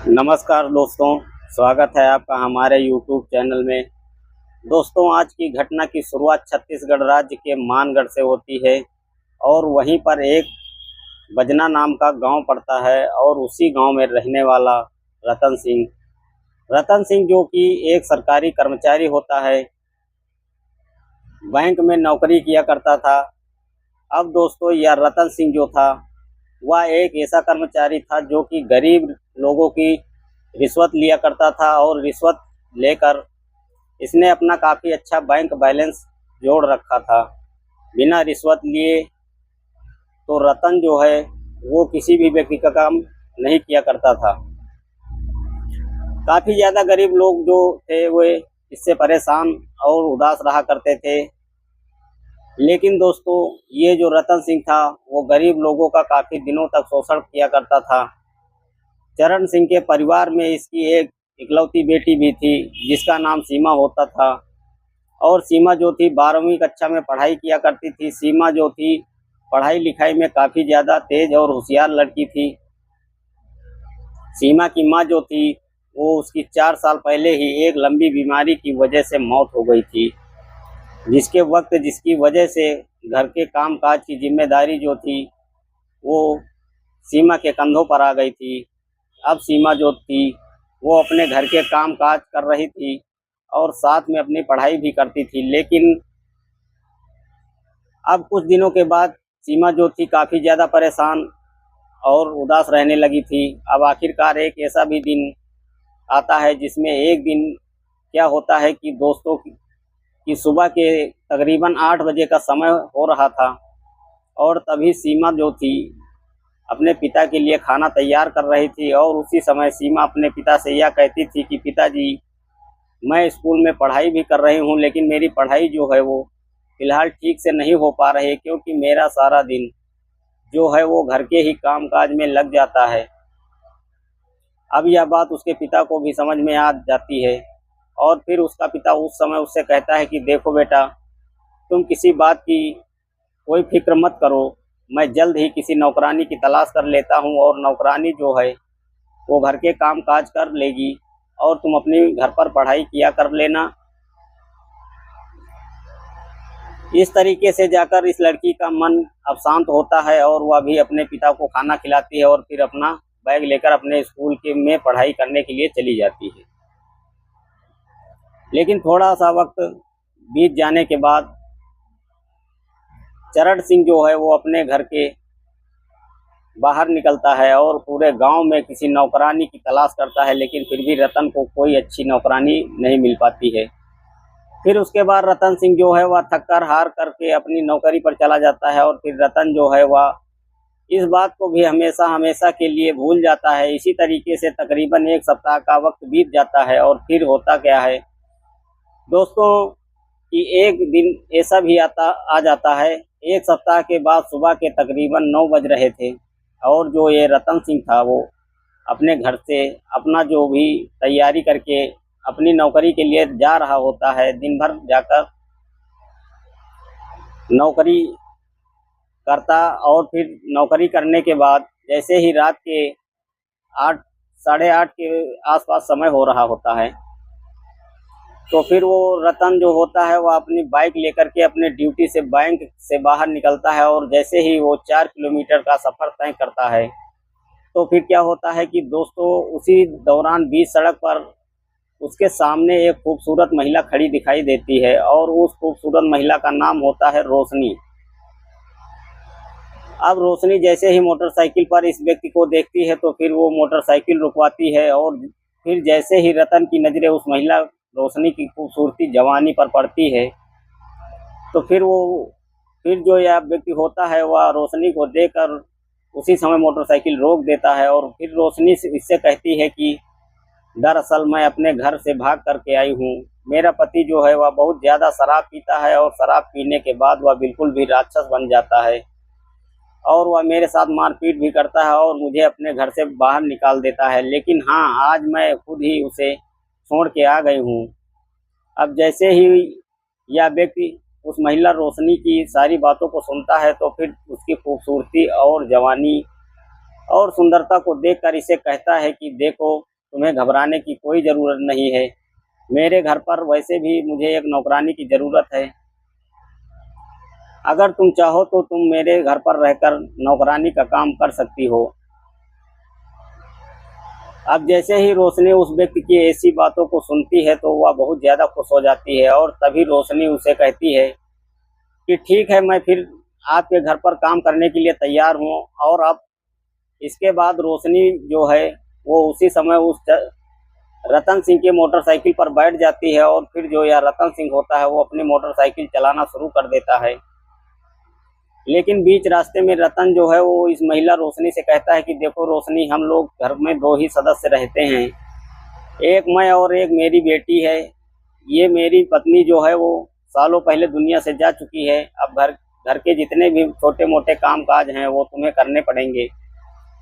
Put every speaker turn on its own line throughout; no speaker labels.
नमस्कार दोस्तों, स्वागत है आपका हमारे YouTube चैनल में। दोस्तों, आज की घटना की शुरुआत छत्तीसगढ़ राज्य के मानगढ़ से होती है और वहीं पर एक बजना नाम का गांव पड़ता है और उसी गांव में रहने वाला रतन सिंह जो कि एक सरकारी कर्मचारी होता है, बैंक में नौकरी किया करता था। अब दोस्तों, यह रतन सिंह जो था वह एक ऐसा कर्मचारी था जो कि गरीब लोगों की रिश्वत लिया करता था और रिश्वत लेकर इसने अपना काफ़ी अच्छा बैंक बैलेंस जोड़ रखा था। बिना रिश्वत लिए तो रतन जो है वो किसी भी व्यक्ति का काम नहीं किया करता था। काफ़ी ज़्यादा गरीब लोग जो थे वे इससे परेशान और उदास रहा करते थे। लेकिन दोस्तों, ये जो रतन सिंह था वो गरीब लोगों का काफ़ी दिनों तक शोषण किया करता था। चरण सिंह के परिवार में इसकी एक इकलौती बेटी भी थी जिसका नाम सीमा होता था और सीमा जो थी 12वीं कक्षा में पढ़ाई किया करती थी। सीमा जो थी पढ़ाई लिखाई में काफ़ी ज़्यादा तेज और होशियार लड़की थी। सीमा की माँ जो थी वो उसकी 4 साल पहले ही एक लंबी बीमारी की वजह से मौत हो गई थी, जिसकी वजह से घर के कामकाज की जिम्मेदारी जो थी वो सीमा के कंधों पर आ गई थी। अब सीमा जो थी वो अपने घर के काम काज कर रही थी और साथ में अपनी पढ़ाई भी करती थी। लेकिन अब कुछ दिनों के बाद सीमा जो थी काफ़ी ज़्यादा परेशान और उदास रहने लगी थी। अब आखिरकार एक ऐसा भी दिन आता है जिसमें एक दिन क्या होता है कि दोस्तों की सुबह के तकरीबन 8 बजे का समय हो रहा था और तभी सीमा जो थी अपने पिता के लिए खाना तैयार कर रही थी और उसी समय सीमा अपने पिता से यह कहती थी कि पिताजी, मैं स्कूल में पढ़ाई भी कर रही हूँ लेकिन मेरी पढ़ाई जो है वो फ़िलहाल ठीक से नहीं हो पा रही क्योंकि मेरा सारा दिन जो है वो घर के ही कामकाज में लग जाता है। अब यह बात उसके पिता को भी समझ में आ जाती है और फिर उसका पिता उस समय उससे कहता है कि देखो बेटा, तुम किसी बात की कोई फिक्र मत करो, मैं जल्द ही किसी नौकरानी की तलाश कर लेता हूँ और नौकरानी जो है वो घर के काम काज कर लेगी और तुम अपनी घर पर पढ़ाई किया कर लेना। इस तरीके से जाकर इस लड़की का मन अब शांत होता है और वह भी अपने पिता को खाना खिलाती है और फिर अपना बैग लेकर अपने स्कूल के में पढ़ाई करने के लिए चली जाती है। लेकिन थोड़ा सा वक्त बीत जाने के बाद चरण सिंह जो है वो अपने घर के बाहर निकलता है और पूरे गांव में किसी नौकरानी की तलाश करता है, लेकिन फिर भी रतन को कोई अच्छी नौकरानी नहीं मिल पाती है। फिर उसके बाद रतन सिंह जो है वह थक कर हार करके अपनी नौकरी पर चला जाता है और फिर रतन जो है वह इस बात को भी हमेशा हमेशा के लिए भूल जाता है। इसी तरीके से तकरीबन 1 सप्ताह का वक्त बीत जाता है और फिर होता क्या है दोस्तों कि एक दिन ऐसा भी आ जाता है। 1 सप्ताह के बाद सुबह के तकरीबन 9 बज रहे थे और जो ये रतन सिंह था वो अपने घर से अपना जो भी तैयारी करके अपनी नौकरी के लिए जा रहा होता है। दिन भर जाकर नौकरी करता और फिर नौकरी करने के बाद जैसे ही रात के 8 साढ़े 8 के आसपास समय हो रहा होता है तो फिर वो रतन जो होता है वह अपनी बाइक लेकर के अपने ड्यूटी से बैंक से बाहर निकलता है और जैसे ही वो 4 किलोमीटर का सफ़र तय करता है तो फिर क्या होता है कि दोस्तों उसी दौरान बीच सड़क पर उसके सामने एक खूबसूरत महिला खड़ी दिखाई देती है और उस खूबसूरत महिला का नाम होता है रोशनी। अब रोशनी जैसे ही मोटरसाइकिल पर इस व्यक्ति को देखती है तो फिर वो मोटरसाइकिल रुकवाती है और फिर जैसे ही रतन की नज़रें उस महिला रोशनी की खूबसूरती जवानी पर पड़ती है तो फिर जो यह व्यक्ति होता है वह रोशनी को देखकर उसी समय मोटरसाइकिल रोक देता है और फिर रोशनी से इससे कहती है कि दरअसल मैं अपने घर से भाग करके आई हूँ। मेरा पति जो है वह बहुत ज़्यादा शराब पीता है और शराब पीने के बाद वह बिल्कुल भी राक्षस बन जाता है और वह मेरे साथ मारपीट भी करता है और मुझे अपने घर से बाहर निकाल देता है। लेकिन हाँ, आज मैं खुद ही उसे छोड़ के आ गई हूँ। अब जैसे ही यह व्यक्ति उस महिला रोशनी की सारी बातों को सुनता है तो फिर उसकी खूबसूरती और जवानी और सुंदरता को देखकर इसे कहता है कि देखो, तुम्हें घबराने की कोई ज़रूरत नहीं है। मेरे घर पर वैसे भी मुझे एक नौकरानी की ज़रूरत है। अगर तुम चाहो तो तुम मेरे घर पर रहकर नौकरानी का काम कर सकती हो। अब जैसे ही रोशनी उस व्यक्ति की ऐसी बातों को सुनती है तो वह बहुत ज़्यादा खुश हो जाती है और तभी रोशनी उसे कहती है कि ठीक है, मैं फिर आपके घर पर काम करने के लिए तैयार हूँ। और अब इसके बाद रोशनी जो है वो उसी समय रतन सिंह की मोटरसाइकिल पर बैठ जाती है और फिर जो यह रतन सिंह होता है वो अपनी मोटरसाइकिल चलाना शुरू कर देता है। लेकिन बीच रास्ते में रतन जो है वो इस महिला रोशनी से कहता है कि देखो रोशनी, हम लोग घर में 2 ही सदस्य रहते हैं, एक मैं और एक मेरी बेटी है। ये मेरी पत्नी जो है वो सालों पहले दुनिया से जा चुकी है। अब घर के जितने भी छोटे मोटे काम काज हैं वो तुम्हें करने पड़ेंगे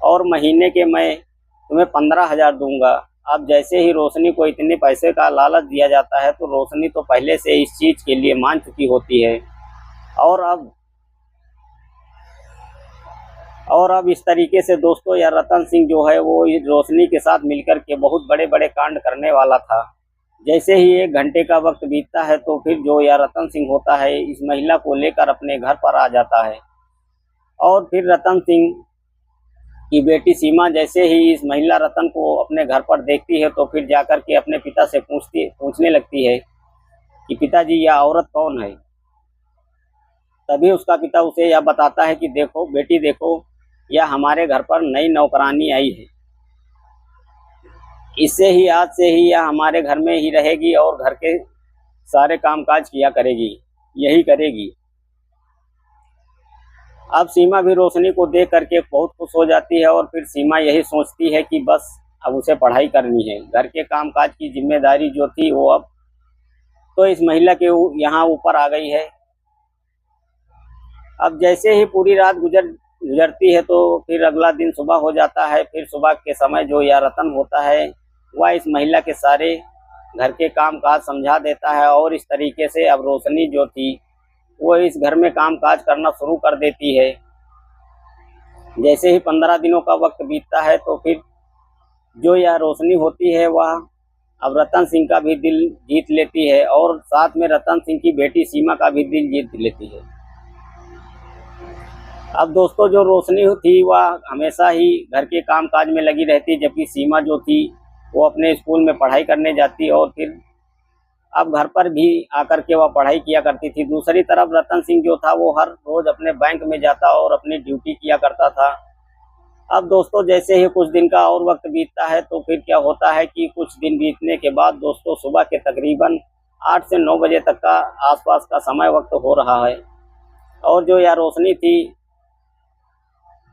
और महीने के मैं तुम्हें 15,000 दूंगा। अब जैसे ही रोशनी को इतने पैसे का लालच दिया जाता है तो रोशनी तो पहले से इस चीज़ के लिए मान चुकी होती है। और अब इस तरीके से दोस्तों यह रतन सिंह जो है वो इस रोशनी के साथ मिलकर के बहुत बड़े बड़े कांड करने वाला था। जैसे ही 1 घंटे का वक्त बीतता है तो फिर जो यह रतन सिंह होता है इस महिला को लेकर अपने घर पर आ जाता है। और फिर रतन सिंह की बेटी सीमा जैसे ही इस महिला रतन को अपने घर पर देखती है तो फिर जाकर के अपने पिता से पूछने लगती है कि पिताजी, यह औरत कौन है। तभी उसका पिता उसे यह बताता है कि देखो बेटी, देखो यह हमारे घर पर नई नौकरानी आई है। इससे ही आज से ही यह हमारे घर में ही रहेगी और घर के सारे कामकाज किया करेगी, यही करेगी। अब सीमा भी रोशनी को देख करके बहुत खुश हो जाती है और फिर सीमा यही सोचती है कि बस अब उसे पढ़ाई करनी है। घर के कामकाज की जिम्मेदारी जो थी वो अब तो इस महिला के यहाँ ऊपर आ गई है। अब जैसे ही पूरी रात गुजरती है तो फिर अगला दिन सुबह हो जाता है। फिर सुबह के समय जो यह रतन होता है वह इस महिला के सारे घर के काम काज समझा देता है और इस तरीके से अब रोशनी जो थी वो इस घर में काम काज करना शुरू कर देती है। जैसे ही 15 दिनों का वक्त बीतता है तो फिर जो यह रोशनी होती है वह अब रतन सिंह का भी दिल जीत लेती है और साथ में रतन सिंह की बेटी सीमा का भी दिल जीत लेती है। अब दोस्तों जो रोशनी थी वह हमेशा ही घर के काम काज में लगी रहती, जबकि सीमा जो थी वो अपने स्कूल में पढ़ाई करने जाती और फिर अब घर पर भी आकर के वह पढ़ाई किया करती थी। दूसरी तरफ रतन सिंह जो था वो हर रोज़ अपने बैंक में जाता और अपनी ड्यूटी किया करता था। अब दोस्तों जैसे ही कुछ दिन का और वक्त बीतता है तो फिर क्या होता है कि कुछ दिन बीतने के बाद दोस्तों सुबह के तकरीबन 8 से 9 बजे तक का आसपास का समय वक्त हो रहा है और जो यह रोशनी थी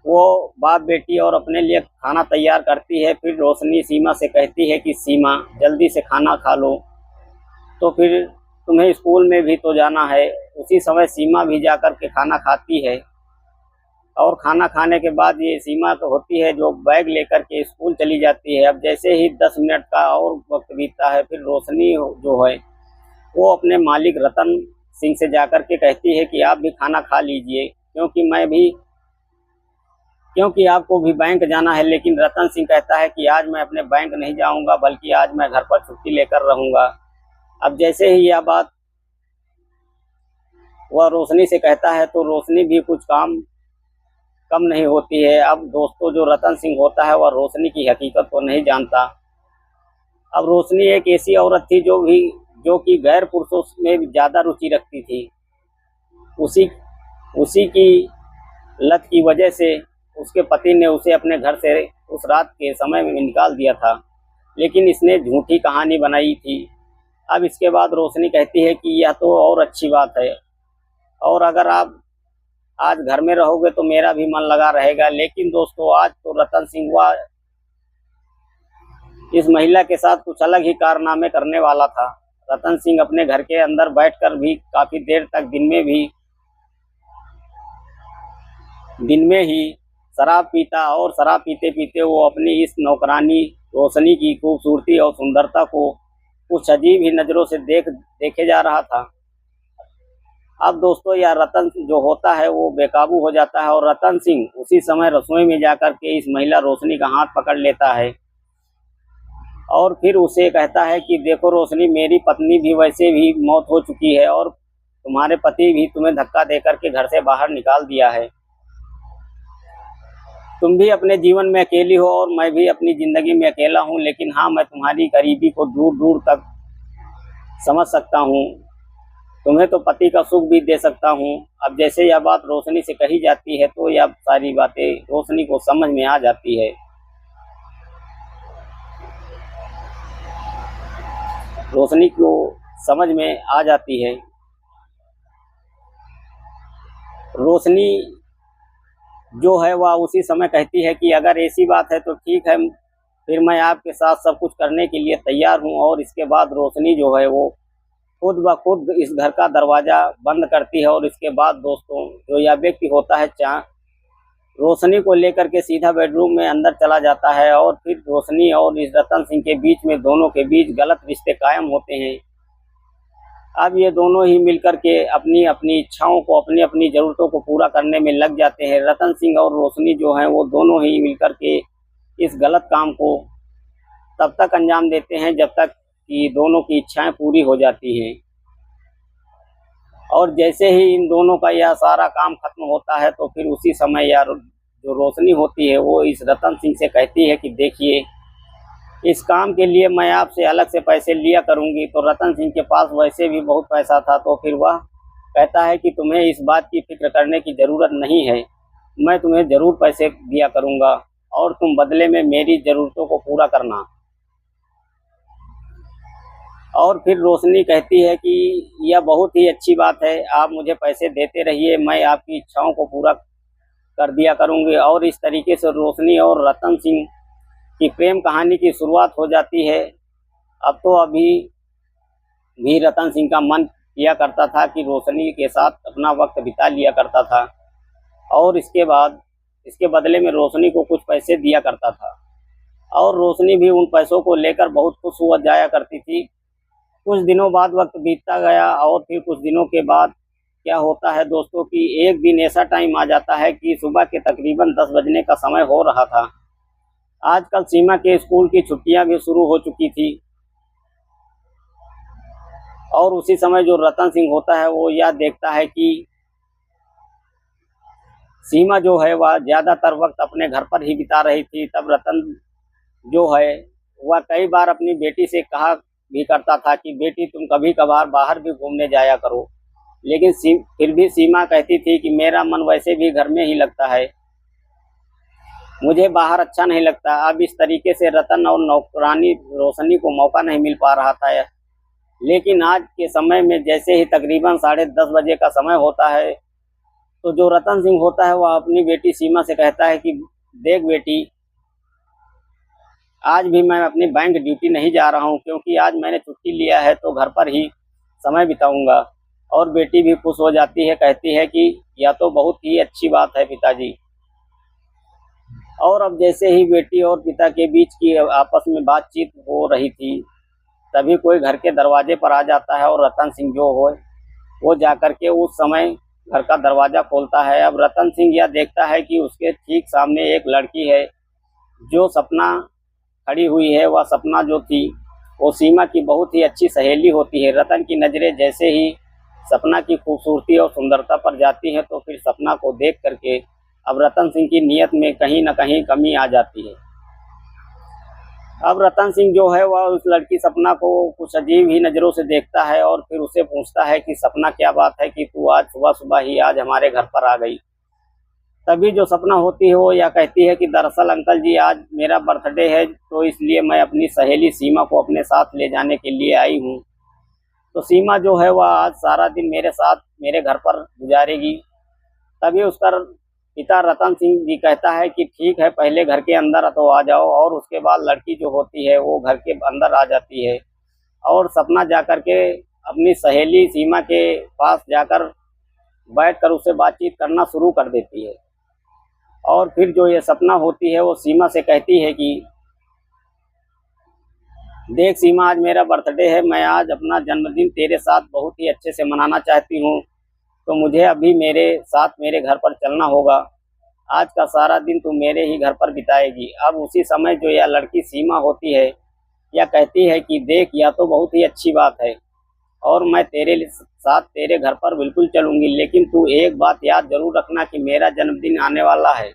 वो बाप बेटी और अपने लिए खाना तैयार करती है। फिर रोशनी सीमा से कहती है कि सीमा, जल्दी से खाना खा लो, तो फिर तुम्हें स्कूल में भी तो जाना है। उसी समय सीमा भी जाकर के खाना खाती है और खाना खाने के बाद ये सीमा तो होती है जो बैग लेकर के स्कूल चली जाती है। अब जैसे ही 10 मिनट का और वक्त बीतता है फिर रोशनी जो है वो अपने मालिक रतन सिंह से जाकर के कहती है कि आप भी खाना खा लीजिए क्योंकि आपको भी बैंक जाना है। लेकिन रतन सिंह कहता है कि आज मैं अपने बैंक नहीं जाऊंगा, बल्कि आज मैं घर पर छुट्टी लेकर रहूंगा। अब जैसे ही यह बात वह रोशनी से कहता है तो रोशनी भी कुछ कम नहीं होती है। अब दोस्तों जो रतन सिंह होता है वह रोशनी की हकीकत को नहीं जानता। अब रोशनी एक ऐसी औरत थी जो कि गैर पुरुषों में ज़्यादा रुचि रखती थी। उसी की लत की वजह से उसके पति ने उसे अपने घर से उस रात के समय में निकाल दिया था, लेकिन इसने झूठी कहानी बनाई थी। अब इसके बाद रोशनी कहती है कि यह तो और अच्छी बात है और अगर आप आज घर में रहोगे तो मेरा भी मन लगा रहेगा। लेकिन दोस्तों आज तो रतन सिंह वह इस महिला के साथ कुछ अलग ही कारनामे करने वाला था। रतन सिंह अपने घर के अंदर बैठकर भी काफ़ी देर तक दिन में ही शराब पीता और शराब पीते पीते वो अपनी इस नौकरानी रोशनी की खूबसूरती और सुंदरता को कुछ अजीब ही नज़रों से देखे जा रहा था। अब दोस्तों यह रतन जो होता है वो बेकाबू हो जाता है और रतन सिंह उसी समय रसोई में जाकर के इस महिला रोशनी का हाथ पकड़ लेता है और फिर उसे कहता है कि देखो रोशनी, मेरी पत्नी भी वैसे भी मौत हो चुकी है और तुम्हारे पति भी तुम्हें धक्का देकर के घर से बाहर निकाल दिया है। तुम भी अपने जीवन में अकेली हो और मैं भी अपनी ज़िंदगी में अकेला हूँ, लेकिन हाँ, मैं तुम्हारी गरीबी को दूर दूर तक समझ सकता हूँ। तुम्हें तो पति का सुख भी दे सकता हूँ। अब जैसे यह बात रोशनी से कही जाती है तो यह सारी बातें रोशनी को समझ में आ जाती है। रोशनी को समझ में आ जाती है। रोशनी जो है वह उसी समय कहती है कि अगर ऐसी बात है तो ठीक है, फिर मैं आपके साथ सब कुछ करने के लिए तैयार हूँ। और इसके बाद रोशनी जो है वो खुद ब खुद इस घर का दरवाज़ा बंद करती है। और इसके बाद दोस्तों, जो यह व्यक्ति होता है रोशनी को लेकर के सीधा बेडरूम में अंदर चला जाता है। और फिर रोशनी और इस रतन सिंह के बीच में, दोनों के बीच गलत रिश्ते कायम होते हैं। अब ये दोनों ही मिलकर के अपनी अपनी इच्छाओं को, अपनी अपनी ज़रूरतों को पूरा करने में लग जाते हैं। रतन सिंह और रोशनी जो हैं वो दोनों ही मिलकर के इस गलत काम को तब तक अंजाम देते हैं जब तक कि दोनों की इच्छाएं पूरी हो जाती हैं। और जैसे ही इन दोनों का यह सारा काम खत्म होता है तो फिर उसी समय यार जो रोशनी होती है वो इस रतन सिंह से कहती है कि देखिए, इस काम के लिए मैं आपसे अलग से पैसे लिया करूंगी। तो रतन सिंह के पास वैसे भी बहुत पैसा था, तो फिर वह कहता है कि तुम्हें इस बात की फिक्र करने की ज़रूरत नहीं है, मैं तुम्हें ज़रूर पैसे दिया करूंगा और तुम बदले में मेरी ज़रूरतों को पूरा करना। और फिर रोशनी कहती है कि यह बहुत ही अच्छी बात है, आप मुझे पैसे देते रहिए, मैं आपकी इच्छाओं को पूरा कर दिया करूंगी। और इस तरीके से रोशनी और रतन सिंह की प्रेम कहानी की शुरुआत हो जाती है। अब तो अभी भी रतन सिंह का मन किया करता था कि रोशनी के साथ अपना वक्त बिता लिया करता था और इसके बदले में रोशनी को कुछ पैसे दिया करता था। और रोशनी भी उन पैसों को लेकर बहुत खुश हुआ जाया करती थी। कुछ दिनों बाद वक्त बीतता गया और फिर कुछ दिनों के बाद क्या होता है दोस्तों कि एक दिन ऐसा टाइम आ जाता है कि सुबह के तकरीबन 10 बजने का समय हो रहा था। आजकल सीमा के स्कूल की छुट्टियां भी शुरू हो चुकी थी और उसी समय जो रतन सिंह होता है वो यह देखता है कि सीमा जो है वह ज़्यादातर वक्त अपने घर पर ही बिता रही थी। तब रतन जो है वह कई बार अपनी बेटी से कहा भी करता था कि बेटी, तुम कभी कभार बाहर भी घूमने जाया करो। लेकिन फिर भी सीमा कहती थी कि मेरा मन वैसे भी घर में ही लगता है, मुझे बाहर अच्छा नहीं लगता। अब इस तरीके से रतन और नौकरानी रोशनी को मौका नहीं मिल पा रहा था। लेकिन आज के समय में जैसे ही तकरीबन 10:30 बजे का समय होता है तो जो रतन सिंह होता है वह अपनी बेटी सीमा से कहता है कि देख बेटी, आज भी मैं अपनी बैंक ड्यूटी नहीं जा रहा हूँ क्योंकि आज मैंने छुट्टी लिया है तो घर पर ही समय बिताऊंगा। और बेटी भी खुश हो जाती है, कहती है कि यह तो बहुत ही अच्छी बात है पिताजी। और अब जैसे ही बेटी और पिता के बीच की आपस में बातचीत हो रही थी तभी कोई घर के दरवाजे पर आ जाता है और रतन सिंह जो हो वो जाकर के उस समय घर का दरवाज़ा खोलता है। अब रतन सिंह यह देखता है कि उसके ठीक सामने एक लड़की है जो सपना खड़ी हुई है। वह सपना जो थी वो सीमा की बहुत ही अच्छी सहेली होती है। रतन की नज़रें जैसे ही सपना की खूबसूरती और सुंदरता पर जाती हैं तो फिर सपना को देख करके अब रतन सिंह की नीयत में कहीं ना कहीं कमी आ जाती है। अब रतन सिंह जो है वह उस लड़की सपना को कुछ अजीब ही नज़रों से देखता है और फिर उसे पूछता है कि सपना, क्या बात है कि तू आज सुबह सुबह ही आज हमारे घर पर आ गई। तभी जो सपना होती है वो यह कहती है कि दरअसल अंकल जी, आज मेरा बर्थडे है तो इसलिए मैं अपनी सहेली सीमा को अपने साथ ले जाने के लिए आई हूँ। तो सीमा जो है वह आज सारा दिन मेरे साथ मेरे घर पर गुजारेगी। तभी उसका पिता रतन सिंह जी कहता है कि ठीक है, पहले घर के अंदर तो आ जाओ। और उसके बाद लड़की जो होती है वो घर के अंदर आ जाती है और सपना जाकर के अपनी सहेली सीमा के पास जाकर बैठकर उससे बातचीत करना शुरू कर देती है। और फिर जो ये सपना होती है वो सीमा से कहती है कि देख सीमा, आज मेरा बर्थडे है, मैं आज अपना जन्मदिन तेरे साथ बहुत ही अच्छे से मनाना चाहती हूँ, तो मुझे अभी मेरे साथ मेरे घर पर चलना होगा। आज का सारा दिन तू मेरे ही घर पर बिताएगी। अब उसी समय जो यह लड़की सीमा होती है या कहती है कि देख, यह तो बहुत ही अच्छी बात है और मैं तेरे साथ तेरे घर पर बिल्कुल चलूँगी, लेकिन तू एक बात याद ज़रूर रखना कि मेरा जन्मदिन आने वाला है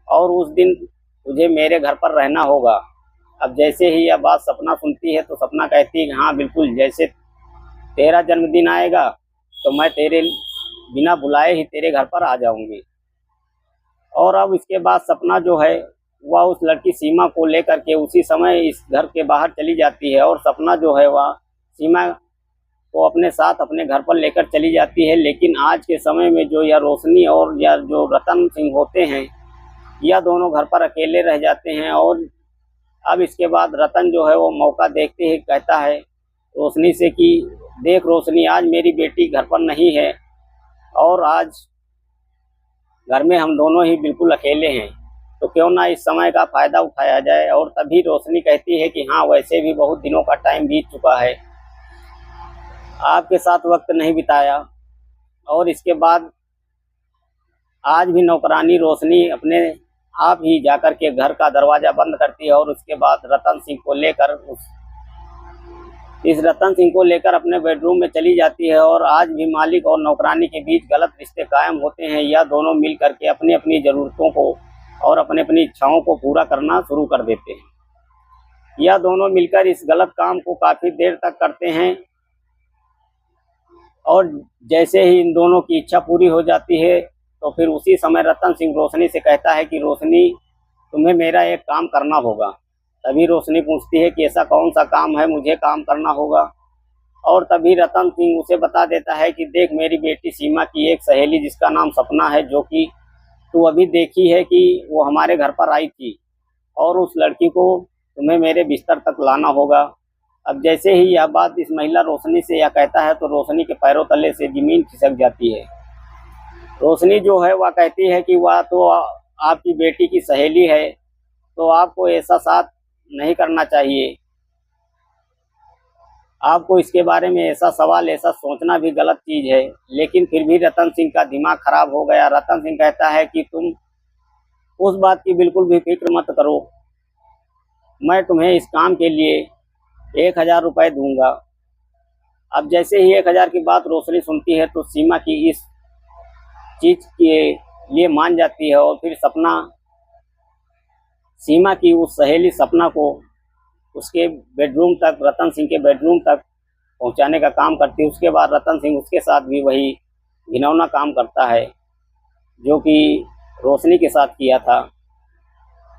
और उस दिन तुझे मेरे घर पर रहना होगा। अब जैसे ही यह बात सपना सुनती है तो सपना कहती है कि हाँ बिल्कुल, जैसे तेरा जन्मदिन आएगा तो मैं तेरे बिना बुलाए ही तेरे घर पर आ जाऊंगी। और अब इसके बाद सपना जो है वह उस लड़की सीमा को लेकर के उसी समय इस घर के बाहर चली जाती है और सपना जो है वह सीमा को अपने साथ अपने घर पर लेकर चली जाती है। लेकिन आज के समय में जो यह रोशनी और यह जो रतन सिंह होते हैं, यह दोनों घर पर अकेले रह जाते हैं। और अब इसके बाद रतन जो है वो मौका देखते ही कहता है रोशनी से कि देख रोशनी, आज मेरी बेटी घर पर नहीं है और आज घर में हम दोनों ही बिल्कुल अकेले हैं, तो क्यों ना इस समय का फ़ायदा उठाया जाए। और तभी रोशनी कहती है कि हाँ, वैसे भी बहुत दिनों का टाइम बीत चुका है, आपके साथ वक्त नहीं बिताया। और इसके बाद आज भी नौकरानी रोशनी अपने आप ही जाकर के घर का दरवाज़ा बंद करती है और उसके बाद रतन सिंह को लेकर अपने बेडरूम में चली जाती है। और आज भी मालिक और नौकरानी के बीच गलत रिश्ते कायम होते हैं। यह दोनों मिल करके अपनी अपनी ज़रूरतों को और अपनी अपनी इच्छाओं को पूरा करना शुरू कर देते हैं। यह दोनों मिलकर इस गलत काम को काफ़ी देर तक करते हैं और जैसे ही इन दोनों की इच्छा पूरी हो जाती है तो फिर उसी समय रतन सिंह रोशनी से कहता है कि रोशनी, तुम्हें मेरा एक काम करना होगा। तभी रोशनी पूछती है कि ऐसा कौन सा काम है मुझे काम करना होगा। और तभी रतन सिंह उसे बता देता है कि देख, मेरी बेटी सीमा की एक सहेली जिसका नाम सपना है, जो कि तू अभी देखी है कि वो हमारे घर पर आई थी, और उस लड़की को तुम्हें मेरे बिस्तर तक लाना होगा। अब जैसे ही यह बात इस महिला रोशनी से यह कहता है तो रोशनी के पैरों तले से ज़मीन खिसक जाती है। रोशनी जो है वह कहती है कि वह तो आपकी बेटी की सहेली है, तो आपको ऐसा साथ नहीं करना चाहिए, आपको इसके बारे में ऐसा सवाल ऐसा सोचना भी गलत चीज़ है। लेकिन फिर भी रतन सिंह का दिमाग खराब हो गया। रतन सिंह कहता है कि तुम उस बात की बिल्कुल भी फिक्र मत करो, मैं तुम्हें इस काम के लिए 1000 रुपये दूंगा। अब जैसे ही 1000 की बात रोशनी सुनती है तो सीमा की इस चीज़ के लिए मान जाती है और फिर सपना सीमा की उस सहेली सपना को उसके बेडरूम तक, रतन सिंह के बेडरूम तक पहुंचाने का काम करती है। उसके बाद रतन सिंह उसके साथ भी वही घिनौना काम करता है जो कि रोशनी के साथ किया था।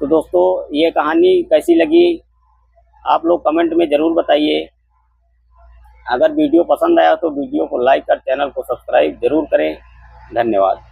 तो दोस्तों, ये कहानी कैसी लगी आप लोग कमेंट में ज़रूर बताइए। अगर वीडियो पसंद आया तो वीडियो को लाइक कर चैनल को सब्सक्राइब ज़रूर करें। धन्यवाद।